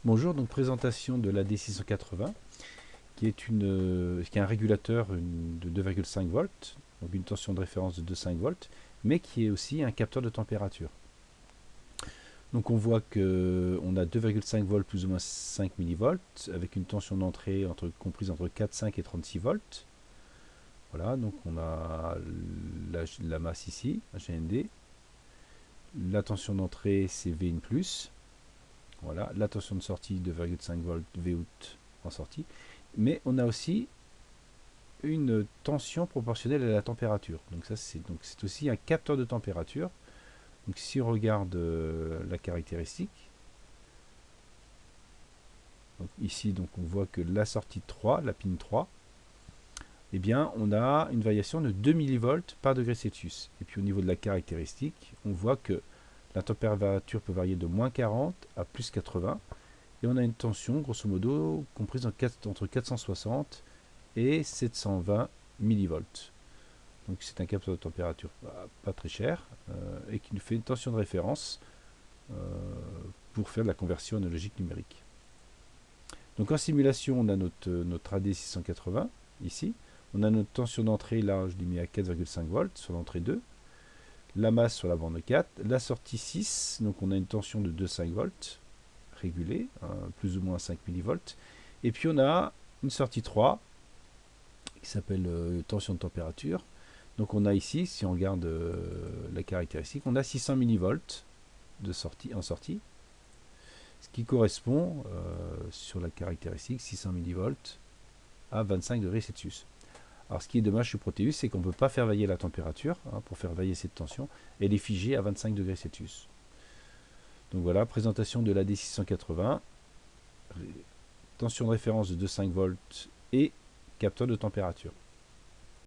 Bonjour, donc présentation de l'AD680 qui est un régulateur de 2,5 volts, donc une tension de référence de 2,5 volts, mais qui est aussi un capteur de température. Donc on voit qu'on a 2,5 volts plus ou moins 5 millivolts avec une tension d'entrée comprise entre 4,5 et 36 volts. Voilà, donc on a la masse ici, GND. La tension d'entrée c'est Vin+. Voilà, la tension de sortie 2,5 volts Vout en sortie. Mais on a aussi une tension proportionnelle à la température. Donc ça c'est aussi un capteur de température. Donc si on regarde la caractéristique, donc ici donc on voit que la sortie 3, la pin 3, eh bien on a une variation de 2 millivolts par degré Celsius. Et puis au niveau de la caractéristique, on voit que la température peut varier de moins 40 à plus 80. Et on a une tension grosso modo comprise entre 460 et 720 millivolts. Donc c'est un capteur de température pas très cher et qui nous fait une tension de référence euh, pour faire de la conversion analogique numérique. Donc en simulation, on a notre AD680 ici. On a notre tension d'entrée, là je l'ai mis à 4,5 volts sur l'entrée 2. La masse sur la bande 4. La sortie 6, donc on a une tension de 2,5 volts régulée, plus ou moins 5 millivolts. Et puis on a une sortie 3 qui s'appelle tension de température. Donc on a ici, si on regarde la caractéristique, on a 600 millivolts en sortie, ce qui correspond sur la caractéristique 600 millivolts à 25 degrés Celsius. Alors ce qui est dommage chez Proteus, c'est qu'on ne peut pas faire varier la température pour faire varier cette tension. Elle est figée à 25 degrés Celsius. Donc voilà, présentation de l'AD680, tension de référence de 2,5 volts et capteur de température.